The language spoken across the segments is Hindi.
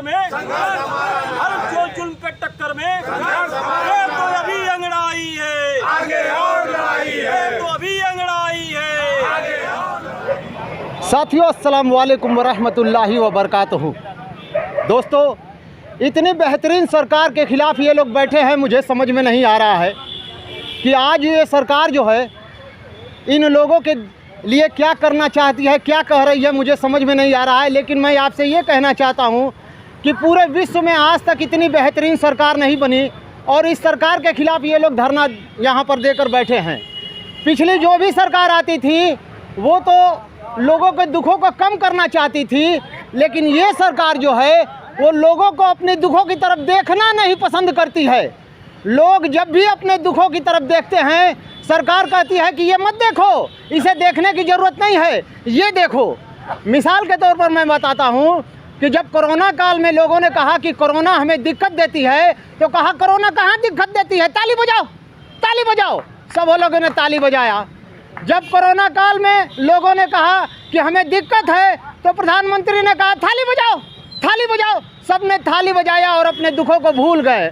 टक्कर में, हर जो जुल्म पे टक्कर में, ये तो अभी अंगड़ाई है, आगे और लड़ाई है, ये तो अभी अंगड़ाई है, आगे और। साथियों, अस्सलाम वालेकुम वरहमतुल्लाहि वबरकातुहू। दोस्तों, इतनी बेहतरीन सरकार के ख़िलाफ़ ये लोग बैठे हैं, मुझे समझ में नहीं आ रहा है कि आज ये सरकार जो है इन लोगों के लिए क्या करना चाहती है, क्या कह रही है, मुझे समझ में नहीं आ रहा है। लेकिन मैं आपसे ये कहना चाहता हूँ कि पूरे विश्व में आज तक इतनी बेहतरीन सरकार नहीं बनी और इस सरकार के ख़िलाफ़ ये लोग धरना यहाँ पर देकर बैठे हैं। पिछली जो भी सरकार आती थी वो तो लोगों के दुखों को कम करना चाहती थी, लेकिन ये सरकार जो है वो लोगों को अपने दुखों की तरफ देखना नहीं पसंद करती है। लोग जब भी अपने दुखों की तरफ देखते हैं, सरकार कहती है कि ये मत देखो, इसे देखने की ज़रूरत नहीं है, ये देखो। मिसाल के तौर पर मैं बताता हूँ कि जब कोरोना काल में लोगों ने कहा कि कोरोना हमें दिक्कत देती है, तो कहा कोरोना कहाँ दिक्कत देती है, ताली बजाओ, ताली बजाओ। सब वो लोगों ने ताली बजाया। जब कोरोना काल में लोगों ने कहा कि हमें दिक्कत है, तो प्रधानमंत्री ने कहा थाली बजाओ, थाली बजाओ। सब ने थाली बजाया और अपने दुखों को भूल गए।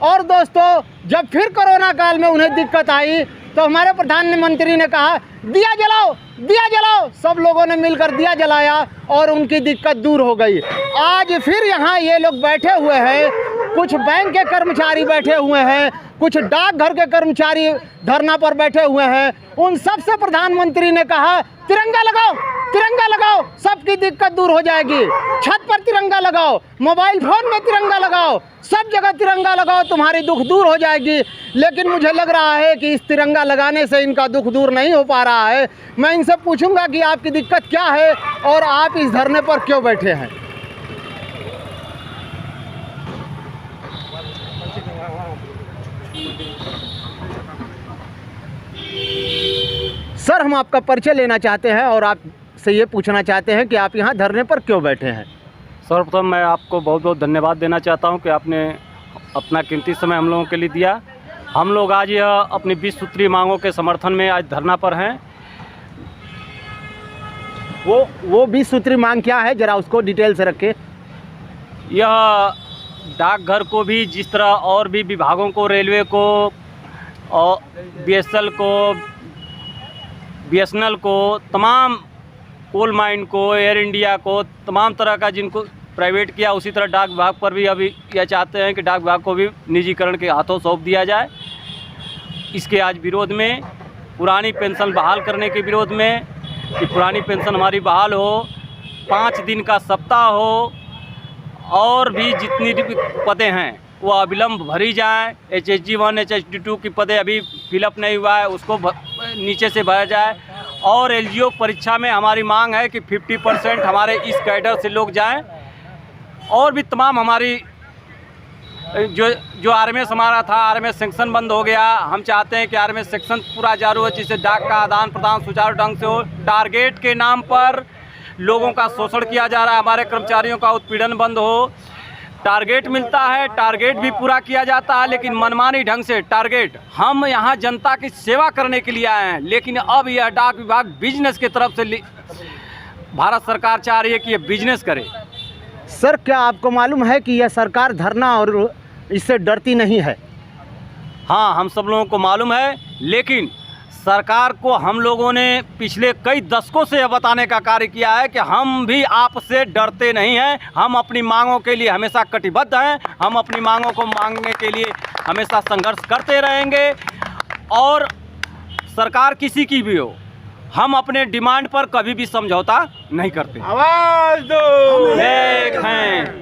और दोस्तों, जब फिर कोरोना काल में उन्हें दिक्कत आई तो हमारे प्रधानमंत्री ने कहा दिया जलाओ, दिया जलाओ। सब लोगों ने मिलकर दिया जलाया और उनकी दिक्कत दूर हो गई। आज फिर यहाँ ये लोग बैठे हुए हैं, कुछ बैंक के कर्मचारी बैठे हुए हैं, कुछ डाकघर के कर्मचारी धरना पर बैठे हुए हैं। उन सब से प्रधानमंत्री ने कहा तिरंगा लगाओ, तिरंगा लगाओ, सबकी दिक्कत दूर हो जाएगी। छत पर तिरंगा लगाओ, मोबाइल फ़ोन में तिरंगा लगाओ, सब जगह तिरंगा लगाओ, तुम्हारी दुख दूर हो जाएगी। लेकिन मुझे लग रहा है कि इस तिरंगा लगाने से इनका दुख दूर नहीं हो पा रहा है। मैं इनसे पूछूंगा कि आपकी दिक्कत क्या है और आप इस धरने पर क्यों बैठे हैं। सर, हम आपका परिचय लेना चाहते हैं और आपसे ये पूछना चाहते हैं कि आप यहाँ धरने पर क्यों बैठे हैं। सर्वप्रथम मैं आपको बहुत बहुत धन्यवाद देना चाहता हूँ कि आपने अपना कीमती समय हम लोगों के लिए दिया। हम लोग आज यह अपनी 20 सूत्री मांगों के समर्थन में आज धरना पर हैं। वो 20 सूत्री मांग क्या है, ज़रा उसको डिटेल से रखें। यह डाकघर को भी, जिस तरह और भी विभागों को, रेलवे को और बीएसएल को, बीएसएनएल को, तमाम कोल माइन को, एयर इंडिया को, तमाम तरह का जिनको प्राइवेट किया, उसी तरह डाक विभाग पर भी अभी यह चाहते हैं कि डाक विभाग को भी निजीकरण के हाथों सौंप दिया जाए। इसके आज विरोध में, पुरानी पेंशन बहाल करने के विरोध में, कि पुरानी पेंशन हमारी बहाल हो, 5 दिन का सप्ताह हो और भी जितनी भी पदें हैं वो अविलंब भरी जाएँ। HSG 1, HSG 2 की पदें अभी फिलअप नहीं हुआ है, उसको नीचे से भरा जाए। और LGO परीक्षा में हमारी मांग है कि 50% हमारे इस कैडर से लोग जाएं। और भी तमाम हमारी जो RMS हमारा था, RMS सेक्शन बंद हो गया। हम चाहते हैं कि RMS सेक्शन पूरा जारी हो, जिससे डाक का आदान प्रदान सुचारू ढंग से हो। टारगेट के नाम पर लोगों का शोषण किया जा रहा है, हमारे कर्मचारियों का उत्पीड़न बंद हो। टारगेट मिलता है, टारगेट भी पूरा किया जाता है, लेकिन मनमानी ढंग से टारगेट। हम यहाँ जनता की सेवा करने के लिए आए हैं, लेकिन अब यह डाक विभाग बिजनेस की तरफ से भारत सरकार चाह रही है कि यह बिजनेस करे। सर, क्या आपको मालूम है कि यह सरकार धरना और इससे डरती नहीं है? हाँ, हम सब लोगों को मालूम है, लेकिन सरकार को हम लोगों ने पिछले कई दशकों से यह बताने का कार्य किया है कि हम भी आपसे डरते नहीं हैं। हम अपनी मांगों के लिए हमेशा कटिबद्ध हैं। हम अपनी मांगों को मांगने के लिए हमेशा संघर्ष करते रहेंगे। और सरकार किसी की भी हो, हम अपने डिमांड पर कभी भी समझौता नहीं करते। आवाज दो, एक हैं।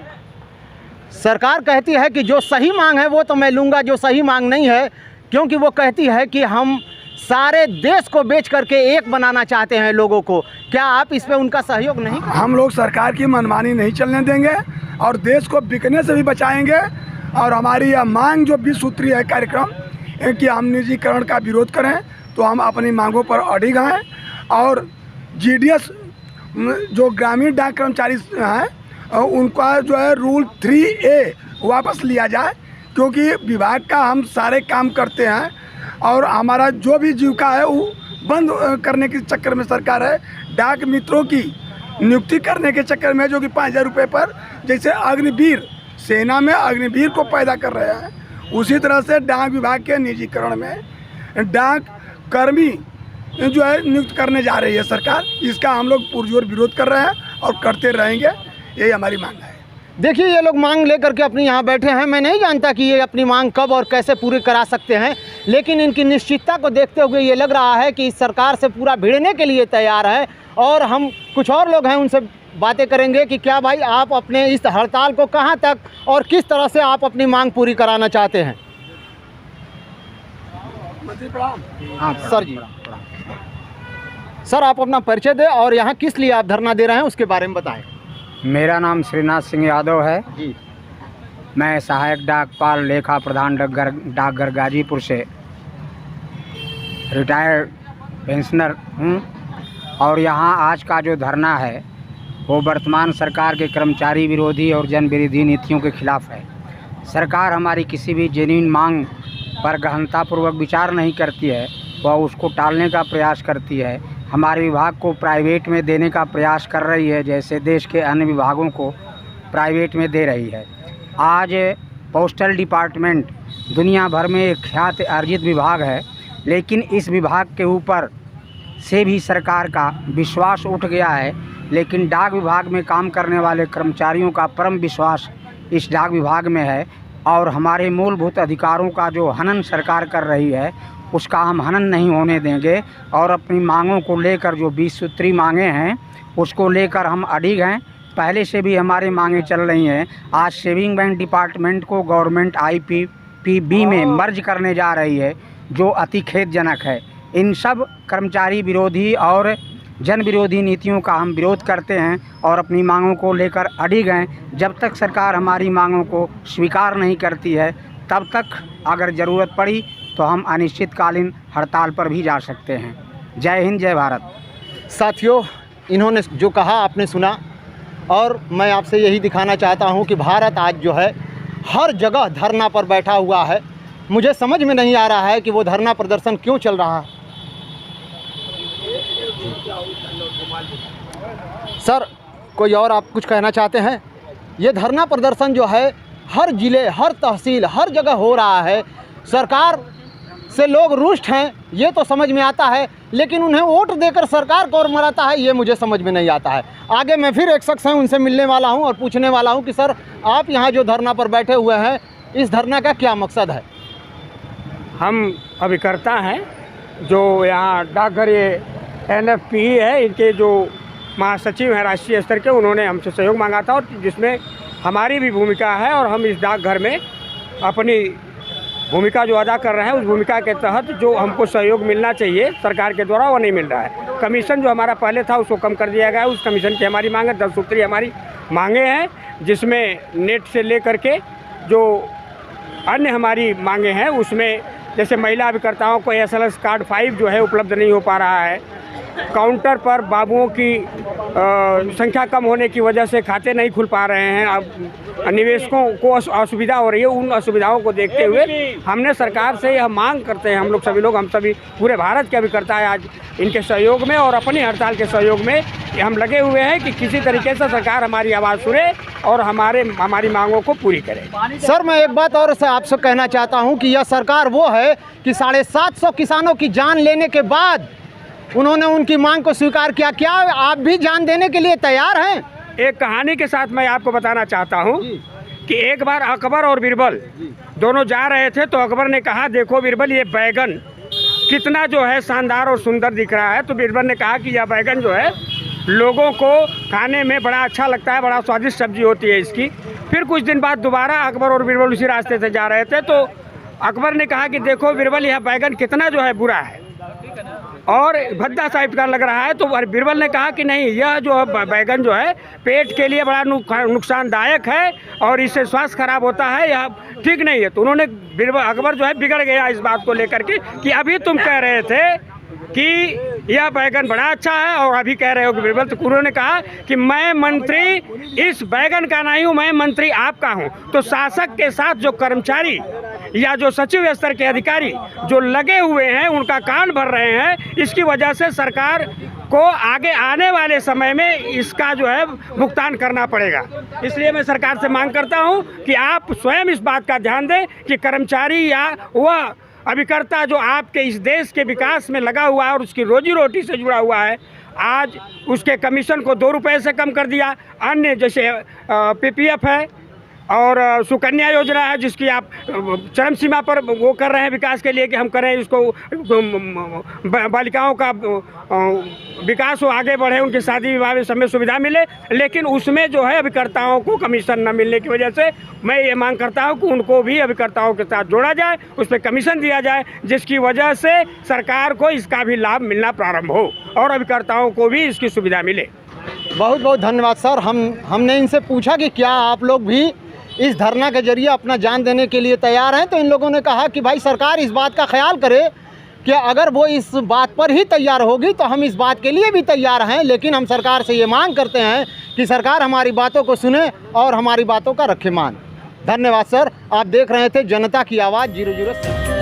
सरकार कहती है कि जो सही मांग है वो तो मैं लूँगा, जो सही मांग नहीं है, क्योंकि वो कहती है कि हम सारे देश को बेच करके एक बनाना चाहते हैं लोगों को। क्या आप इस पे उनका सहयोग नहीं करेंगे? हम लोग सरकार की मनमानी नहीं चलने देंगे और देश को बिकने से भी बचाएंगे। और हमारी यह मांग जो 20 सूत्री है कार्यक्रम कि हम निजीकरण का विरोध करें, तो हम अपनी मांगों पर अडिग हैं। और GDS जो ग्रामीण डाक कर्मचारी हैं उनका जो है रूल 3A वापस लिया जाए, क्योंकि विभाग का हम सारे काम करते हैं और हमारा जो भी जीविका है वो बंद करने के चक्कर में सरकार है। डाक मित्रों की नियुक्ति करने के चक्कर में, जो कि 5,000 रुपये पर, जैसे अग्निवीर सेना में अग्निवीर को पैदा कर रहे हैं, उसी तरह से डाक विभाग के निजीकरण में डाक कर्मी जो है नियुक्त करने जा रही है सरकार। इसका हम लोग पुरजोर विरोध कर रहे हैं और करते रहेंगे, यही हमारी मांग है। देखिए, ये लोग मांग लेकर के अपनी यहाँ बैठे हैं। मैं नहीं जानता कि ये अपनी मांग कब और कैसे पूरी करा सकते हैं, लेकिन इनकी निश्चितता को देखते हुए ये लग रहा है कि इस सरकार से पूरा भिड़ने के लिए तैयार है। और हम कुछ और लोग हैं, उनसे बातें करेंगे कि क्या भाई आप अपने इस हड़ताल को कहाँ तक और किस तरह से आप अपनी मांग पूरी कराना चाहते हैं। हाँ सर जी, सर आप अपना परिचय दें और यहाँ किस लिए आप धरना दे रहे हैं उसके बारे में बताएं। मेरा नाम श्रीनाथ सिंह यादव है जी। मैं सहायक डाकपाल लेखा प्रधान डाकघर गाजीपुर से रिटायर्ड पेंशनर हूँ। और यहाँ आज का जो धरना है वो वर्तमान सरकार के कर्मचारी विरोधी और जन विरोधी नीतियों के खिलाफ है। सरकार हमारी किसी भी जेन्युइन मांग पर गहनतापूर्वक विचार नहीं करती है, वह उसको टालने का प्रयास करती है। हमारे विभाग को प्राइवेट में देने का प्रयास कर रही है, जैसे देश के अन्य विभागों को प्राइवेट में दे रही है। आज पोस्टल डिपार्टमेंट दुनिया भर में एक ख्याति अर्जित विभाग है, लेकिन इस विभाग के ऊपर से भी सरकार का विश्वास उठ गया है। लेकिन डाक विभाग में काम करने वाले कर्मचारियों का परम विश्वास इस डाक विभाग में है और हमारे मूलभूत अधिकारों का जो हनन सरकार कर रही है उसका हम हनन नहीं होने देंगे। और अपनी मांगों को लेकर जो 20 सूत्री मांगे हैं उसको लेकर हम अडिग हैं। पहले से भी हमारी मांगें चल रही हैं। आज सेविंग बैंक डिपार्टमेंट को गवर्नमेंट IPPB में मर्ज करने जा रही है, जो अति खेदजनक है। इन सब कर्मचारी विरोधी और जन विरोधी नीतियों का हम विरोध करते हैं और अपनी मांगों को लेकर अडिग हैं। जब तक सरकार हमारी मांगों को स्वीकार नहीं करती है, तब तक अगर ज़रूरत पड़ी तो हम अनिश्चितकालीन हड़ताल पर भी जा सकते हैं। जय हिंद, जय भारत। साथियों, इन्होंने जो कहा आपने सुना, और मैं आपसे यही दिखाना चाहता हूं कि भारत आज जो है हर जगह धरना पर बैठा हुआ है। मुझे समझ में नहीं आ रहा है कि वो धरना प्रदर्शन क्यों चल रहा है। सर, कोई और आप कुछ कहना चाहते हैं? ये धरना प्रदर्शन जो है हर ज़िले, हर तहसील, हर जगह हो रहा है। सरकार से लोग रुष्ट हैं, ये तो समझ में आता है, लेकिन उन्हें वोट देकर सरकार को और मराता है, ये मुझे समझ में नहीं आता है। आगे मैं फिर एक शख्स हैं, उनसे मिलने वाला हूं और पूछने वाला हूं कि सर, आप यहाँ जो धरना पर बैठे हुए हैं, इस धरना का क्या मकसद है? हम अभिकर्ता हैं जो यहाँ डाकघर ये NFPE है, इनके जो महासचिव हैं राष्ट्रीय स्तर के, उन्होंने हमसे सहयोग मांगा था और जिसमें हमारी भी भूमिका है। और हम इस डाकघर में अपनी भूमिका जो अदा कर रहे हैं, उस भूमिका के तहत जो हमको सहयोग मिलना चाहिए सरकार के द्वारा, वो नहीं मिल रहा है। कमीशन जो हमारा पहले था उसको कम कर दिया गया है। उस कमीशन की हमारी मांग है, 10 सूत्री हमारी मांगे हैं, जिसमें नेट से लेकर के जो अन्य हमारी मांगे हैं, उसमें जैसे महिला अभिकर्ताओं को SLS कार्ड 5 जो है उपलब्ध नहीं हो पा रहा है। काउंटर पर बाबुओं की संख्या कम होने की वजह से खाते नहीं खुल पा रहे हैं। अब निवेशकों को असुविधा हो रही है। उन असुविधाओं को देखते हुए हमने सरकार से यह मांग करते हैं, हम लोग सभी लोग, हम सभी पूरे भारत के अभिकर्ता है आज इनके सहयोग में और अपनी हड़ताल के सहयोग में हम लगे हुए हैं कि किसी तरीके से सरकार हमारी आवाज़ सुने और हमारी मांगों को पूरी करे। सर, मैं एक बात और से आपसे कहना चाहता हूँ कि यह सरकार वो है कि 750 किसानों की जान लेने के बाद उन्होंने उनकी मांग को स्वीकार किया। क्या आप भी जान देने के लिए तैयार हैं? एक कहानी के साथ मैं आपको बताना चाहता हूँ कि एक बार अकबर और बीरबल दोनों जा रहे थे, तो अकबर ने कहा, देखो बीरबल, ये बैगन कितना जो है शानदार और सुंदर दिख रहा है। तो बीरबल ने कहा कि यह बैगन जो है लोगों को खाने में बड़ा अच्छा लगता है, बड़ा स्वादिष्ट सब्जी होती है इसकी। फिर कुछ दिन बाद दोबारा अकबर और बीरबल उसी रास्ते से जा रहे थे, तो अकबर ने कहा कि देखो बीरबल, यह बैगन कितना जो है बुरा है और भद्दा टाइप का लग रहा है। तो बीरबल ने कहा कि नहीं, यह जो बैगन जो है पेट के लिए बड़ा नुकसानदायक है और इससे स्वास्थ्य खराब होता है, यह ठीक नहीं है। तो उन्होंने अकबर जो है बिगड़ गया इस बात को लेकर के कि अभी तुम कह रहे थे कि यह बैगन बड़ा अच्छा है और अभी कह रहे हो कि बीरबल। तो उन्होंने कहा कि मैं मंत्री इस बैगन का नहीं हूँ, मैं मंत्री आपका हूँ। तो शासक के साथ जो कर्मचारी या जो सचिव स्तर के अधिकारी जो लगे हुए हैं, उनका कान भर रहे हैं। इसकी वजह से सरकार को आगे आने वाले समय में इसका जो है भुगतान करना पड़ेगा। इसलिए मैं सरकार से मांग करता हूं कि आप स्वयं इस बात का ध्यान दें कि कर्मचारी या वह अभिकर्ता जो आपके इस देश के विकास में लगा हुआ है और उसकी रोजी रोटी से जुड़ा हुआ है, आज उसके कमीशन को 2 रुपये से कम कर दिया। अन्य जैसे PPF है और सुकन्या योजना है, जिसकी आप चरम सीमा पर वो कर रहे हैं विकास के लिए कि हम करें इसको, बालिकाओं का विकास हो, आगे बढ़े, उनके शादी विवाह में समय सुविधा मिले, लेकिन उसमें जो है अभिकर्ताओं को कमीशन न मिलने की वजह से मैं ये मांग करता हूं कि उनको भी अभिकर्ताओं के साथ जोड़ा जाए, उस पर कमीशन दिया जाए, जिसकी वजह से सरकार को इसका भी लाभ मिलना प्रारंभ हो और अभिकर्ताओं को भी इसकी सुविधा मिले। बहुत बहुत धन्यवाद सर। हमने इनसे पूछा कि क्या आप लोग भी इस धरना के जरिए अपना जान देने के लिए तैयार हैं, तो इन लोगों ने कहा कि भाई सरकार इस बात का ख्याल करे कि अगर वो इस बात पर ही तैयार होगी तो हम इस बात के लिए भी तैयार हैं, लेकिन हम सरकार से ये मांग करते हैं कि सरकार हमारी बातों को सुने और हमारी बातों का रखे मान। धन्यवाद सर। आप देख रहे थे जनता की आवाज़ 007।